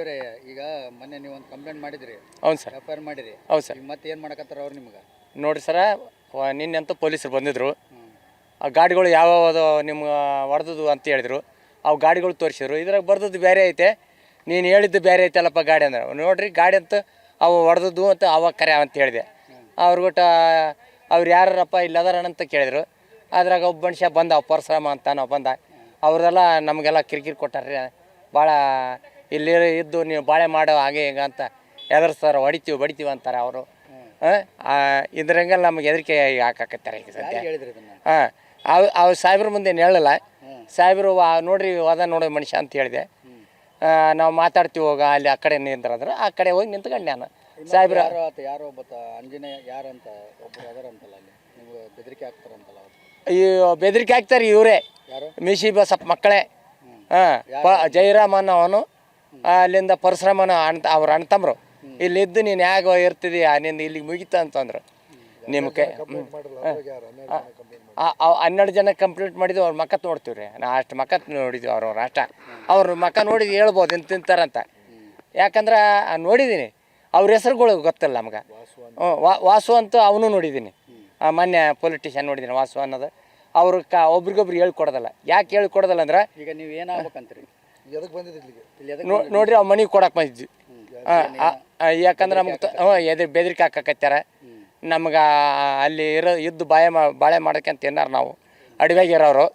ಬೇರೆ ಈಗ ಮೊನ್ನೆ ನೀವು ಒಂದು ಕಂಪ್ಲೇಂಟ್ ಮಾಡಿದ್ರಿ. ಹೌದು ಸರ್. ಎಫ್.ಐ.ಆರ್ ಮಾಡಿರಿ. ಹೌದು ಸರ್. ಈಗ ಮತ್ತೆ ಏನು ಮಾಡಕತ್ತಾರ ಅವ್ರು ನಿಮ್ಗೆ? ನೋಡಿರಿ ಸರ, ನಿನ್ನೆಂತೂ ಪೊಲೀಸರು ಬಂದಿದ್ದರು. ಆ ಗಾಡಿಗಳು ಯಾವ್ಯಾವುದು ನಿಮ್ಗೆ ಹೊಡೆದದು ಅಂತ ಹೇಳಿದ್ರು. ಅವು ಗಾಡಿಗಳು ತೋರಿಸಿದ್ರು. ಇದ್ರಾಗ ಬರ್ದದ್ದು ಬೇರೆ ಐತೆ, ನೀನು ಹೇಳಿದ್ದು ಬೇರೆ ಐತಲ್ಲಪ್ಪ ಗಾಡಿ ಅಂದ್ರೆ. ನೋಡಿರಿ ಗಾಡಿ ಅಂತ ಅವು ಹೊಡೆದದ್ದು ಅಂತ ಅವಾಗ ಕರೆ ಅಂತ ಹೇಳಿದೆ. ಅವ್ರಿಗೊಟ್ಟು ಅವ್ರು ಯಾರಪ್ಪ ಇಲ್ಲದಾರಣ ಅಂತ ಕೇಳಿದ್ರು. ಅದ್ರಾಗ ಒಬ್ಬ ಮನುಷ್ಯ ಬಂದ, ಪರಶುರಾಮ ಅಂತ ನಾವು ಬಂದ. ಅವ್ರದೆಲ್ಲ ನಮಗೆಲ್ಲ ಕಿರಿಕಿರಿ ಕೊಟ್ಟಾರ್ರಿ. ಭಾಳ ಇಲ್ಲಿ ಇದ್ದು ನೀವು ಬಾಳೆ ಮಾಡೋ ಹಾಗೆ ಹಿಂಗೆ ಅಂತ ಎದುರಿಸ್ತಾರೆ, ಬಡಿತೀವಿ ಅಂತಾರೆ ಅವರು. ಇದ್ರಂಗೆಲ್ಲ ನಮ್ಗೆ ಹೆದರಿಕೆ ಹಾಕಾಕತ್ತಾರೆ ಈಗ ಸದ್ಯ. ಅವು ಸಾಹೇಬ್ರ ಮುಂದೆ ಹೇಳಲ್ಲ. ಸಾಹೇಬರು ನೋಡ್ರಿ ಅದ ನೋಡೋ ಮನುಷ್ಯ ಅಂತ ಹೇಳಿದೆ. ನಾವು ಮಾತಾಡ್ತೀವಿ ಹೋಗ ಅಲ್ಲಿ ಆ ಕಡೆ ನಿಂದ್ರಂದ್ರೆ ಆ ಕಡೆ ಹೋಗಿ ನಿಂತ್ಕೊಂಡು ನಾನು ಸಾಹೇಬ್ರ ಯಾರೋ ಒಬ್ಬ ಅಂಜನೇಯ ಯಾರಂತ ಒಬ್ಬರು ಅದರಂತಲ್ಲ, ಅಲ್ಲಿ ನೀವು ಬೆದರಿಕೆ ಹಾಕ್ತಾರಂತಲ್ಲ. ಈ ಬೆದರಿಕೆ ಹಾಕ್ತಾರೆ ಇವರೇ, ಮೀಸಿ ಬಸಪ್ಪ ಮಕ್ಕಳೇ. ಜಯರಾಮನ್ ಅವನು, ಅಲ್ಲಿಂದ ಪರಶುರಾಮನ ಅವ್ರ ಅಣ್ತಂಬ್ರು. ಇಲ್ಲಿದ್ದು ನೀನು ಹೇಗೆ ಇರ್ತಿದಿ, ನಿಂದು ಇಲ್ಲಿಗೆ ಮುಗಿತ ಅಂತಂದ್ರು. ನಿಮ್ಗೆ 12 ಜನ ಕಂಪ್ಲೀಟ್ ಮಾಡಿದ್ವಿ. ಅವ್ರ ಮಕ್ಕ ನೋಡ್ತೀವಿ ರೀ, ನಾ ಅಷ್ಟು ಮಕ್ಕ ನೋಡಿದ್ವಿ. ಅವ್ರವ್ರ ಅಷ್ಟ ಅವ್ರ ಮಕ್ಕ ನೋಡಿದ್ದು ಹೇಳ್ಬೋದು ಇಂತ ತಿಂತಾರಂತ. ಯಾಕಂದ್ರೆ ನೋಡಿದ್ದೀನಿ, ಅವ್ರ ಹೆಸರುಗಳು ಗೊತ್ತಿಲ್ಲ ನಮ್ಗೆ. ವಾಸು ಅಂತೂ ಅವನು ನೋಡಿದ್ದೀನಿ, ಮೊನ್ನೆ ಪೊಲಿಟಿಷಿಯನ್ ನೋಡಿದ್ದೀನಿ ವಾಸು ಅನ್ನೋದು. ಅವ್ರು ಒಬ್ರಿಗೊಬ್ರು ಹೇಳ್ಕೊಡೋದಲ್ಲ. ಯಾಕೆ ಹೇಳ್ಕೊಡೋದಲ್ಲ ಅಂದ್ರೆ, ಈಗ ನೀವು ಏನಾಗ್ಬೇಕಂತೀರಿ ನೋಡ್ರಿ, ಅವ್ರು ಮನೆಗೆ ಕೊಡಕ್ಕೆ ಬಂದಿದ್ವಿ. ಯಾಕಂದ್ರೆ ನಮ್ಗೆ ಬೆದರಿಕೆ ಹಾಕಕತ್ತಾರ ನಮ್ಗೆ. ಅಲ್ಲಿ ಇದ್ದು ಬಾಳೆ ಮಾಡೋಕ್ಕಂತ ಏನಾರು ನಾವು ಅಡವೆಗಿರೋರು.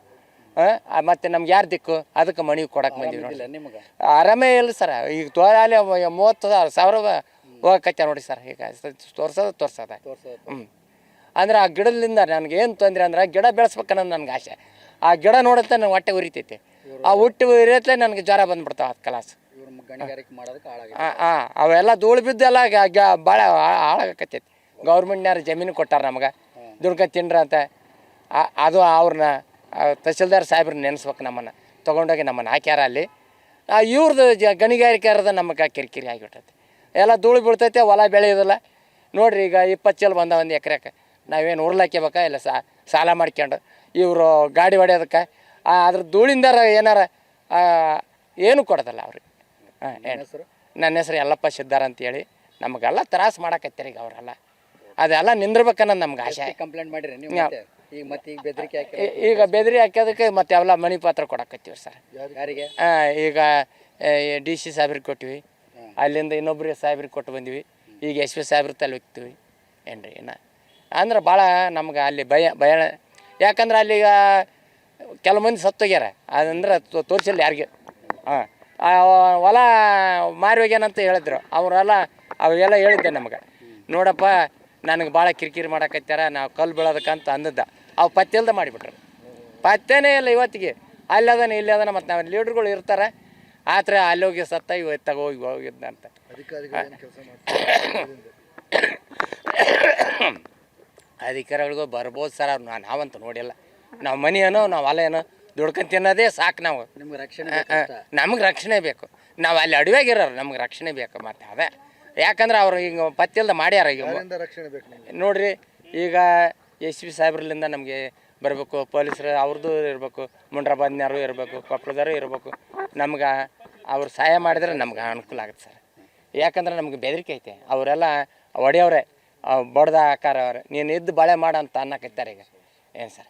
ಮತ್ತು ನಮ್ಗೆ ಯಾರು ದಿಕ್ಕು, ಅದಕ್ಕೆ ಮನೆಗೆ ಕೊಡಕ್ಕೆ ಬಂದೀವಿ ನೋಡಿ. ನಿಮ್ಗೆ ಆರಾಮೇ ಇಲ್ಲ ಸರ್. ಈಗ ತೋರಾಲಿ 30,000 ಹೋಗಕತ್ತ ನೋಡಿ ಸರ್. ಈಗ ತೋರ್ಸೋದ ಅಂದ್ರೆ ಆ ಗಿಡದಿಂದ ನನಗೆ ಏನು ತೊಂದರೆ ಅಂದ್ರೆ, ಗಿಡ ಬೆಳೆಸ್ಬೇಕನ್ನೋದು ನನಗೆ ಆಸೆ. ಆ ಗಿಡ ನೋಡುತ್ತೆ ನನಗೆ ಹೊಟ್ಟೆ ಉರಿತೈತಿ. ಆ ಹುಟ್ಟು ಉರಿಯತ್ಲೆ ನನಗೆ ಜ್ವರ ಬಂದ್ಬಿಡ್ತಾವೆ. ಅದು ಕಲಾಸ ಅವೆಲ್ಲ ಧೂಳು ಬಿದ್ದೆಲ್ಲ ಭಾಳ ಹಾಳಾಗಕತ್ತೈತಿ. ಗೌರ್ಮೆಂಟ್ನವ್ರು ಜಮೀನು ಕೊಟ್ಟಾರ ನಮ್ಗೆ, ದುಡ್ಕೊಂಡು ತಿನ್ರ ಅಂತ. ಅದು ಅವ್ರನ್ನ ತಹಸೀಲ್ದಾರ್ ಸಾಹೇಬ್ರನ್ನ ನೆನೆಸ್ಬೇಕು. ನಮ್ಮನ್ನು ತೊಗೊಂಡೋಗಿ ನಮ್ಮನ್ನು ಹಾಕ್ಯಾರ ಅಲ್ಲಿ. ಇವ್ರದ್ದು ಗಣಿಗಾರಿಕೆರದ ನಮಗೆ ಕಿರಿಕಿರಿ ಆಗಿಬಿಟ್ಟೈತಿ. ಎಲ್ಲ ಧೂಳು ಬೀಳ್ತೈತೆ, ಹೊಲ ಬೆಳೆಯೋದಿಲ್ಲ ನೋಡಿರಿ. ಈಗ 20 ಚೀಲ ಬಂದ ಒಂದು ಎಕರೆಗೆ. ನಾವೇನು ಉರ್ಲಾಕ್ಯಬೇಕಾ ಇಲ್ಲ ಸಾಲ ಮಾಡ್ಕೊಂಡು ಇವರು ಗಾಡಿ ಹೊಡೆಯೋದಕ್ಕೆ. ಅದ್ರ ಧೂಳಿಂದಾರ ಏನಾರ ಏನು ಕೊಡೋದಲ್ಲ ಅವ್ರಿಗೆ. ನನ್ನ ಹೆಸರು ಯಲ್ಲಪ್ಪ ಸಿದ್ದಾರ ಅಂತೇಳಿ. ನಮಗೆಲ್ಲ ತ್ರಾಸು ಮಾಡಕತ್ತಾರೆ ಈಗ ಅವರೆಲ್ಲ. ಅದೆಲ್ಲ ನಿಂದಿರ್ಬೇಕನ್ನೋದು ನಮ್ಗೆ ಆಸೆ. ಕಂಪ್ಲೇಂಟ್ ಮಾಡಿರಿ ನೀವು? ಈಗ ಬೆದರಿ ಹಾಕೋದಕ್ಕೆ ಮತ್ತೆ ಅವೆಲ್ಲ ಮನಿ ಪಾತ್ರ ಕೊಡಕತ್ತೀವಿ ಸರ್. ಯಾರಿಗೆ? ಈಗ DC ಸಾಹೇಬ್ರಿಗೆ ಕೊಟ್ಟಿವಿ, ಅಲ್ಲಿಂದ ಇನ್ನೊಬ್ರಿಗೆ ಸಾಹೇಬ್ರಿಗೆ ಕೊಟ್ಟು ಬಂದಿವಿ. ಈಗ SP ಸಾಹೇಬ್ರ ತಲೆ ಹೋಗ್ತೀವಿ ಏನ್ರಿ. ಅಂದ್ರೆ ಭಾಳ ನಮ್ಗೆ ಅಲ್ಲಿ ಭಯ. ಯಾಕಂದ್ರೆ ಅಲ್ಲಿಗ ಕೆಲವು ಮಂದಿ ಸತ್ತೋಗ್ಯಾರ. ಅದಂದ್ರೆ ತೋರಿಸಿಲ್ಲ ಯಾರಿಗೆ. ಹೊಲ ಮಾರಿ ಹೋಗ್ಯಾನಂತ ಹೇಳಿದ್ರು ಅವರೆಲ್ಲ. ಅವೆಲ್ಲ ಹೇಳಿದ್ದೆ ನಮ್ಗೆ, ನೋಡಪ್ಪ ನನಗೆ ಭಾಳ ಕಿರಿಕಿರಿ ಮಾಡಕತ್ತಾರ, ನಾವು ಕಲ್ಲು ಬೀಳೋದಕ್ಕಂತ ಅಂದದ್ದ. ಅವು ಪತ್ತೆ ಇಲ್ದ ಮಾಡಿಬಿಟ್ರು. ಪತ್ತೆನೇ ಇಲ್ಲ ಇವತ್ತಿಗೆ. ಅಲ್ಲದನ ಇಲ್ಲಿ ಅದನ. ಮತ್ತು ನಾವು ಲೀಡ್ರುಗಳು ಇರ್ತಾರೆ, ಆ ಥರ ಅಲ್ಲಿ ಹೋಗಿ ಸತ್ತ ಇವತ್ತಾಗ ಹೋಗಿದ್ದ ಅಂತ. ಅಧಿಕಾರಿಗಳಿಗೂ ಬರ್ಬೋದು ಸರ್. ಅವ್ರು ನಾವಂತೂ ನೋಡಿಲ್ಲ. ನಾವು ಮನೆ ಏನೋ ನಾವು ಹೊಲ ಏನೋ ದುಡ್ಕೊಂಡು ತಿನ್ನೋದೇ ಸಾಕು. ನಾವು ನಮಗೆ ರಕ್ಷಣೆ ಬೇಕು. ನಾವು ಅಲ್ಲಿ ಅಡವೆಗಿರೋರು, ನಮ್ಗೆ ರಕ್ಷಣೆ ಬೇಕು. ಮತ್ತು ಅದೇ ಯಾಕಂದ್ರೆ ಅವ್ರು ಈಗ ಪತ್ತಿಲ್ದ ಮಾಡ್ಯಾರ. ಈಗ ನೋಡಿರಿ, ಈಗ SP ಸಾಹೇಬ್ರಲ್ಲಿಂದ ನಮಗೆ ಬರಬೇಕು, ಪೊಲೀಸರು ಅವ್ರದ್ದು ಇರಬೇಕು, ಮುಂಡ್ರಾಬಾದ್ನವರು ಇರಬೇಕು, ಕೊಪ್ಪಳದವರು ಇರಬೇಕು. ನಮ್ಗೆ ಅವ್ರು ಸಹಾಯ ಮಾಡಿದ್ರೆ ನಮ್ಗೆ ಅನುಕೂಲ ಆಗುತ್ತೆ ಸರ್. ಯಾಕಂದ್ರೆ ನಮ್ಗೆ ಬೆದರಿಕೆ ಐತೆ. ಅವರೆಲ್ಲ ಹೊಡೆಯವ್ರೆ, ಬಡ್ದ ಆಕಾರ ಅವ್ರೆ. ನೀನು ಇದ್ದು ಬಾಳೆ ಮಾಡ ಅಂತ ಅನ್ನಕತ್ತಾರೆ ಈಗ. ಏನು ಸರ್?